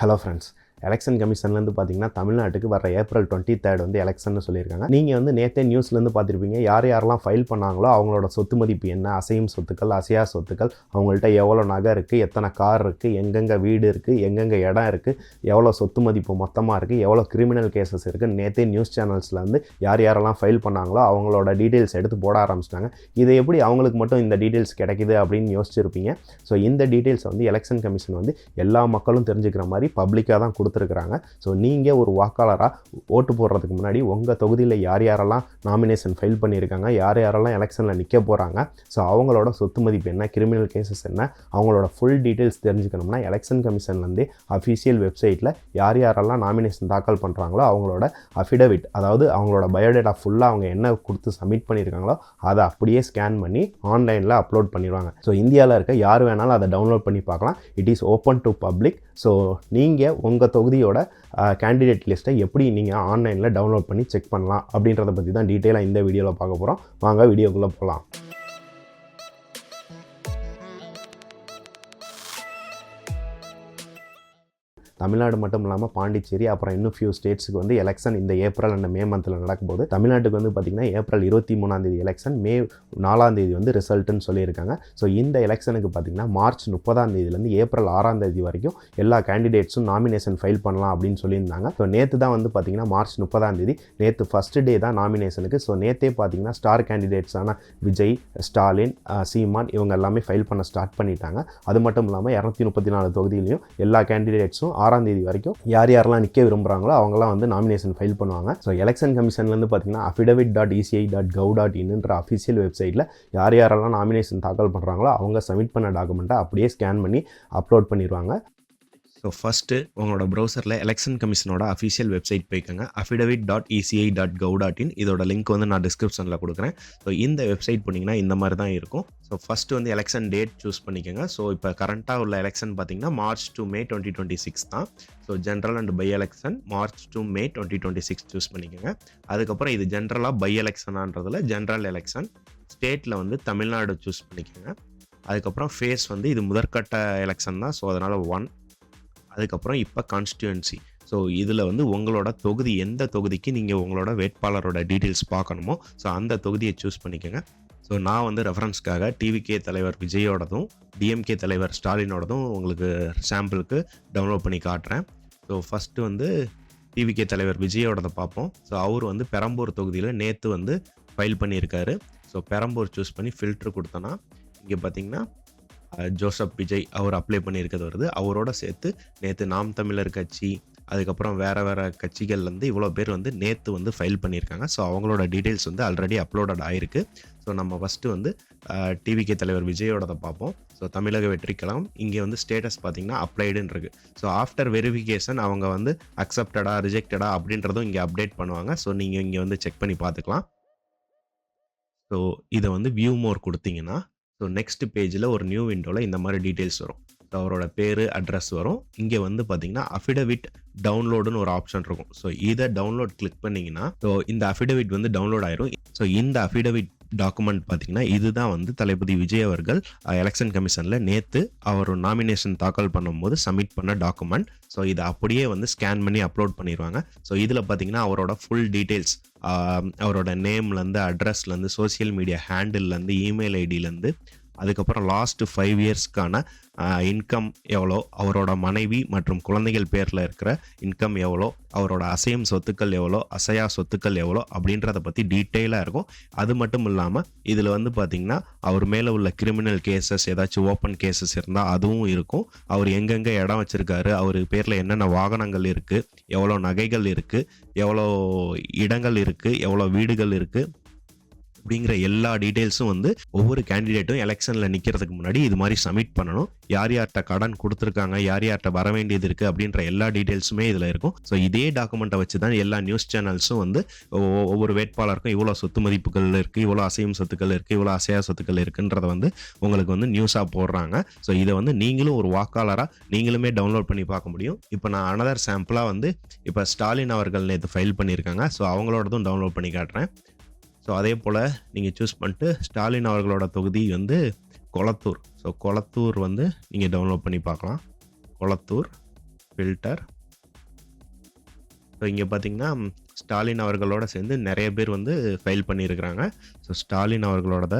Hello friends. Election கமிஷன்லேருந்து பார்த்தீங்கன்னா தமிழ்நாட்டுக்கு வர ஏப்ரல் 23 வந்து எலெக்ஷன் சொல்லியிருக்காங்க. நீங்கள் வந்து நேற்றே நியூஸ்லேருந்து பார்த்துருப்பீங்க, யாரெல்லாம் ஃபைல் பண்ணாங்களோ அவங்களோட சொத்து மதிப்பு என்ன, அசையும் சொத்துக்கள், அசையா சொத்துக்கள், அவங்கள்ட்ட எவ்வளோ நகை இருக்குது, எத்தனை கார் இருக்குது, எங்கெங்கே வீடு இருக்குது, எங்கெங்கே இடம் இருக்குது, எவ்வளோ சொத்து மதிப்பு மொத்தமாக இருக்குது, எவ்வளோ கிரிமினல் கேசஸ் இருக்குது, நேற்றே நியூஸ் சேனல்ஸில் வந்து யாரெல்லாம் ஃபைல் பண்ணாங்களோ அவங்களோட டீட்டெயில்ஸ் எடுத்து போட ஆரம்பிச்சிட்டாங்க. இதை எப்படி அவங்களுக்கு மட்டும் இந்த டீட்டெயில்ஸ் கிடைக்குது அப்படின்னு யோசிச்சிருப்பீங்க. ஸோ இந்த டீட்டெயில்ஸ் வந்து எலெக்ஷன் கமிஷன் வந்து எல்லா மக்களும் தெரிஞ்சுக்கிற மாதிரி பப்ளிக்காக தான் கொடுத்துருக்குறாங்க. ஸோ நீங்கள் ஒரு வாக்காளராக ஓட்டு போடுறதுக்கு முன்னாடி உங்கள் தொகுதியில் யாரெல்லாம் நாமினேஷன் ஃபைல் பண்ணியிருக்காங்க, யாரெல்லாம் எலெக்ஷனில் நிற்க போகிறாங்க, ஸோ அவங்களோட சொத்து மதிப்பு என்ன, கிரிமினல் கேசஸ் என்ன, அவங்களோட ஃபுல் டீட்டெயில்ஸ் தெரிஞ்சுக்கணும்னா எலெக்ஷன் கமிஷன்லேருந்து அஃபீஷியல் வெப்சைட்டில் யாரெல்லாம் நாமினேஷன் தாக்கல் பண்ணுறாங்களோ அவங்களோட அஃபிடவிட், அதாவது அவங்களோட பயோடேட்டா ஃபுல்லாக அவங்க என்ன கொடுத்து சப்மிட் பண்ணியிருக்காங்களோ அதை அப்படியே ஸ்கேன் பண்ணி ஆன்லைனில் அப்லோட் பண்ணிடுவாங்க. ஸோ இந்தியாவில் இருக்க யார் வேணாலும் அதை டவுன்லோட் பண்ணி பார்க்கலாம். It is open to public. So நீங்கள் உங்கள் தொகுதியோட கேண்டிடேட் லிஸ்ட்டை எப்படி நீங்கள் ஆன்லைனில் டவுன்லோட் பண்ணி செக் பண்ணலாம் அப்படின்றத பற்றி தான் டீட்டெயிலாக இந்த வீடியோவில் பார்க்க போகிறோம். வாங்க வீடியோக்குள்ளே போகலாம். தமிழ்நாடு மட்டும் இல்லாமல் பாண்டிச்சேரி அப்புறம் இன்னும் ஃபியூ ஸ்டேட்ஸுக்கு வந்து எலெக்ஷன் இந்த ஏப்ரல் அண்ட் மே மந்தில் நடக்கும்போது தமிழ்நாட்டுக்கு வந்து பார்த்திங்கன்னா ஏப்ரல் 23 எலெக்ஷன், மே 4 வந்து ரிசல்ட்டுன்னு சொல்லியிருக்காங்க. ஸோ இந்த எலெக்ஷனுக்கு பார்த்திங்கன்னா மார்ச் 30 ஏப்ரல் 6 வரைக்கும் எல்லா கேண்டிடேட்ஸும் நாமினேஷன் ஃபைல் பண்ணலாம் அப்படின்னு சொல்லியிருந்தாங்க. ஸோ நேற்று தான் வந்து பார்த்திங்கன்னா மார்ச் 30 நேற்று ஃபஸ்ட்டு டே தான் நாமினேஷனுக்கு. ஸோ நேற்றே பார்த்திங்கன்னா ஸ்டார் கேண்டிடேட்ஸான விஜய், ஸ்டாலின், சீமான் இவங்க எல்லாமே ஃபைல் பண்ண ஸ்டார்ட் பண்ணிட்டாங்க. அது மட்டும் இல்லாமல் 234 தொகுதியிலையும் எல்லா கேண்டிடேட்ஸும் 6 வரைக்கும் யாரெல்லாம் நிற்க விரும்புகிறாங்களோ அவங்களாம் வந்து நாமினேஷன் ஃபைல் பண்ணுவாங்க. ஸோ எலெக்ஷன் கமிஷன்லேருந்து பார்த்தீங்கன்னா affidavit.eci.gov.in அஃபிஷியல் வெப்சைட்டில் யாரெல்லாம் நாமினேஷன் தாக்கல் பண்ணுறாங்களோ அவங்க சப்மிட் பண்ண டாக்குமெண்ட்டை அப்படியே ஸ்கேன் பண்ணி அப்லோட் பண்ணிடுவாங்க. ஸோ ஃபஸ்ட்டு உங்களோட ப்ரௌசரில் எலெக்ஷன் கமிஷனோட அஃபிஷியல் வெப்சைட் போய்க்கோங்க. affidavit.eci.gov.in இதோட லிங்க் வந்து நான் டிஸ்கிரிப்ஷனில் கொடுக்குறேன். ஸோ இந்த வெப்சைட் போனீங்கன்னா இந்த மாதிரி தான் இருக்கும். ஸோ ஃபஸ்ட்டு வந்து எலெக்ஷன் டேட் சூஸ் பண்ணிக்கோங்க. ஸோ இப்போ கரண்ட்டாக உள்ள எலெக்ஷன் பார்த்தீங்கன்னா மார்ச் டு மே 2026 தான். So general and by election March to May 2026 choose பண்ணிக்கோங்க. அதுக்கப்புறம் இது ஜென்ரலாக பை எலெக்ஷனான்றதில் ஜென்ரல் எலெக்ஷன், ஸ்டேட்டில் வந்து தமிழ்நாடு சூஸ் பண்ணிக்கோங்க. அதுக்கப்புறம் ஃபேஸ் வந்து இது முதற்கட்ட எலெக்ஷன் தான். ஸோ அதனால் 1. அதுக்கப்புறம் இப்போ கான்ஸ்டியூன்சி. ஸோ இதில் வந்து உங்களோட தொகுதி, எந்த தொகுதிக்கு நீங்கள் உங்களோட வேட்பாளரோட டீட்டெயில்ஸ் பார்க்கணுமோ ஸோ அந்த தொகுதியை சூஸ் பண்ணிக்கோங்க. ஸோ நான் வந்து ரெஃபரன்ஸ்க்காக டிவிகே தலைவர் விஜயோடதும் டிஎம்கே தலைவர் ஸ்டாலினோடதும் உங்களுக்கு சாம்பிளுக்கு டவுன்லோட் பண்ணி காட்டுறேன். ஸோ ஃபஸ்ட்டு வந்து டிவிகே தலைவர் விஜயோடதை பார்ப்போம். ஸோ அவர் வந்து பெரம்பூர் தொகுதியில் நேற்று வந்து ஃபைல் பண்ணியிருக்காரு. ஸோ பெரம்பூர் சூஸ் பண்ணி ஃபில்ட்ரு கொடுத்தோன்னா இங்கே பார்த்தீங்கன்னா ஜோசப் விஜய் அவர் அப்ளை பண்ணியிருக்கிறது வருது. அவரோட சேர்த்து நேற்று நாம் தமிழர் கட்சி, அதுக்கப்புறம் வேறு கட்சிகள்லேருந்து இவ்வளோ பேர் வந்து நேற்று வந்து ஃபைல் பண்ணியிருக்காங்க. ஸோ அவங்களோட டீட்டெயில்ஸ் வந்து ஆல்ரெடி அப்லோடட் ஆகிருக்கு. ஸோ நம்ம ஃபஸ்ட்டு வந்து டிவிகே தலைவர் விஜயோடதை பார்ப்போம். ஸோ தமிழக வெற்றிக்கழகம் இங்கே வந்து ஸ்டேட்டஸ் பார்த்திங்கன்னா அப்ளைடுன்னு இருக்குது. ஸோ ஆஃப்டர் வெரிஃபிகேஷன் அவங்க வந்து அக்செப்டடா ரிஜெக்டடா அப்படின்றதும் இங்கே அப்டேட் பண்ணுவாங்க. ஸோ நீங்கள் இங்கே வந்து செக் பண்ணி பார்த்துக்கலாம். ஸோ இதை வந்து வியூ மோர் கொடுத்தீங்கன்னா ஸோ நெக்ஸ்ட் பேஜில் ஒரு நியூ விண்டோவில் இந்த மாதிரி டீட்டெயில்ஸ் வரும். ஸோ அவரோட பேர், அட்ரஸ் வரும். இங்கே வந்து பார்த்தீங்கன்னா அஃபிடவிட் டவுன்லோடுன்னு ஒரு ஆப்ஷன் இருக்கும். ஸோ இதை டவுன்லோட் கிளிக் பண்ணிங்கன்னா ஸோ இந்த அஃபிடவிட் வந்து டவுன்லோட் ஆயிரும். ஸோ இந்த அஃபிடவிட் டாக்குமெண்ட் பார்த்தீங்கன்னா இதுதான் வந்து தளபதி விஜய் அவர்கள் எலெக்ஷன் கமிஷனில் நேற்று அவர் நாமினேஷன் தாக்கல் பண்ணும்போது சப்மிட் பண்ண டாக்குமெண்ட். ஸோ இதை அப்படியே வந்து ஸ்கேன் பண்ணி அப்லோட் பண்ணிடுவாங்க. ஸோ இதில் பார்த்தீங்கன்னா அவரோட ஃபுல் டீட்டெயில்ஸ், அவரோட நேம்லேருந்து, அட்ரஸ்லேருந்து, சோசியல் மீடியா ஹேண்டில்லேருந்து, இமெயில் ஐடியிலேருந்து, அதுக்கப்புறம் லாஸ்ட் 5 இயர்ஸ்க்கான இன்கம் எவ்வளோ, அவரோட மனைவி மற்றும் குழந்தைகள் பேரில் இருக்கிற இன்கம் எவ்வளோ, அவரோட அசையும் சொத்துக்கள் எவ்வளோ, அசையா சொத்துக்கள் எவ்வளோ அப்படின்றத பற்றி டீட்டெயிலாக இருக்கும். அது மட்டும் இல்லாமல் இதில் வந்து பார்த்திங்கன்னா அவர் மேலே உள்ள கிரிமினல் கேசஸ், ஏதாச்சும் ஓப்பன் கேசஸ் இருந்தால் அதுவும் இருக்கும். அவர் எங்கெங்கே இடம் வச்சுருக்காரு, அவர் பேரில் என்னென்ன வாகனங்கள் இருக்குது, எவ்வளோ நகைகள் இருக்குது, எவ்வளோ இடங்கள் இருக்குது, எவ்வளோ வீடுகள் இருக்குது அப்படிங்கிற எல்லா டீட்டெயில்ஸும் வந்து ஒவ்வொரு கேண்டிடேட்டும் எலெக்ஷனில் நிற்கிறதுக்கு முன்னாடி இது மாதிரி சப்மிட் பண்ணணும். யார்கிட்ட கடன் கொடுத்துருக்காங்க, யார்கிட்ட வர வேண்டியது இருக்குது அப்படின்ற எல்லா டீட்டெயில்ஸுமே இதில் இருக்கும். ஸோ இதே டாக்குமெண்ட்டை வச்சு தான் எல்லா நியூஸ் சேனல்ஸும் வந்து ஒவ்வொரு வேட்பாளருக்கும் இவ்வளோ சொத்து மதிப்புகள் இருக்குது, இவ்வளோ அசையும் சொத்துக்கள் இருக்குது, இவ்வளோ அசையா சொத்துக்கள் இருக்குன்றதை வந்து உங்களுக்கு வந்து நியூஸாக போடுறாங்க. ஸோ இதை வந்து நீங்களும் ஒரு வாக்காளராக நீங்களுமே டவுன்லோட் பண்ணி பார்க்க முடியும். இப்போ நான் அனதர் சாம்பிளாக வந்து இப்போ ஸ்டாலின் அவர்கள் நேற்று ஃபைல் பண்ணியிருக்காங்க. ஸோ அவங்களோடதும் டவுன்லோட் பண்ணி காட்டுறேன். ஸோ அதே போல் நீங்கள் சூஸ் பண்ணிட்டு ஸ்டாலின் அவர்களோட தொகுதி வந்து கொளத்தூர். ஸோ கொளத்தூர் வந்து நீங்கள் டவுன்லோட் பண்ணி பார்க்கலாம். கொளத்தூர் ஃபில்டர். ஸோ இங்கே பார்த்தீங்கன்னா ஸ்டாலின் அவர்களோட சேர்ந்து நிறைய பேர் வந்து ஃபைல் பண்ணியிருக்கிறாங்க. ஸோ ஸ்டாலின் அவர்களோடத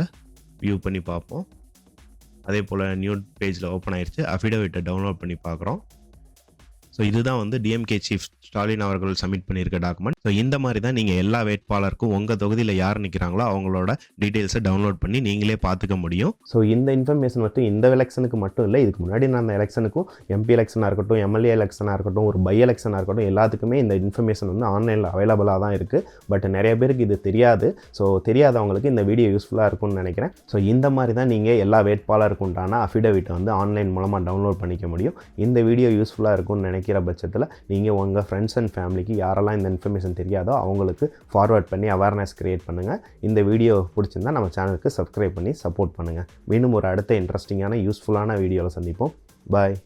வியூ பண்ணி பார்ப்போம். அதே போல் நியூ பேஜில் ஓப்பன் ஆயிடுச்சு. அஃபிடவிட்டை டவுன்லோட் பண்ணி பார்க்குறோம். ஸோ இதுதான் வந்து டிஎம்கே சீஃப் ஸ்டாலின் அவர்கள் சப்மிட் பண்ணியிருக்க டாக்குமெண்ட். ஸோ இந்த மாதிரி தான் நீங்கள் எல்லா வேட்பாளருக்கும் உங்கள் தொகுதியில் யார் நிற்கிறாங்களோ அவங்களோட டீட்டெயில்ஸை டவுன்லோட் பண்ணி நீங்களே பார்த்துக்க முடியும். ஸோ இந்த இன்ஃபர்மேஷன் மட்டும் இந்த எலெக்ஷனுக்கு மட்டும் இல்லை, இதுக்கு முன்னாடி நான் எலெக்ஷனுக்கும் எம்பி எலெக்ஷனாக இருக்கட்டும், எம்எல்ஏ எலெக்ஷனாக இருக்கட்டும், ஒரு பை எலெக்ஷனாக இருக்கட்டும், எல்லாத்துக்குமே இந்த இன்ஃபர்மேஷன் வந்து ஆன்லைனில் அவைலபிளாக தான் இருக்குது. பட் நிறைய பேருக்கு இது தெரியாது. ஸோ தெரியாதவங்களுக்கு இந்த வீடியோ யூஸ்ஃபுல்லாக இருக்கும்னு நினைக்கிறேன். ஸோ இந்த மாதிரி தான் நீங்கள் எல்லா வேட்பாளருக்கு உண்டான அஃபிடவிட்டை வந்து ஆன்லைன் மூலமாக டவுன்லோட் பண்ணிக்க முடியும். இந்த வீடியோ யூஸ்ஃபுல்லாக இருக்கும்னு நினைக்கிற பட்சத்தில் நீங்கள் உங்கள் ஃப்ரெண்ட்ஸ் அண்ட் ஃபேமிலிக்கு யாரெல்லாம் இந்த இன்ஃபர்மேஷன் தெரியாதோ அவங்களுக்கு ஃபார்வர்ட் பண்ணி அவேர்னஸ் கிரியேட் பண்ணுங்கள். இந்த வீடியோ பிடிச்சிருந்தா நம்ம சேனலுக்கு சப்ஸ்கிரைப் பண்ணி சப்போர்ட் பண்ணுங்கள். மீண்டும் ஒரு அடுத்த இன்ட்ரெஸ்டிங்கான யூஸ்ஃபுல்லான வீடியோவில் சந்திப்போம். பாய்.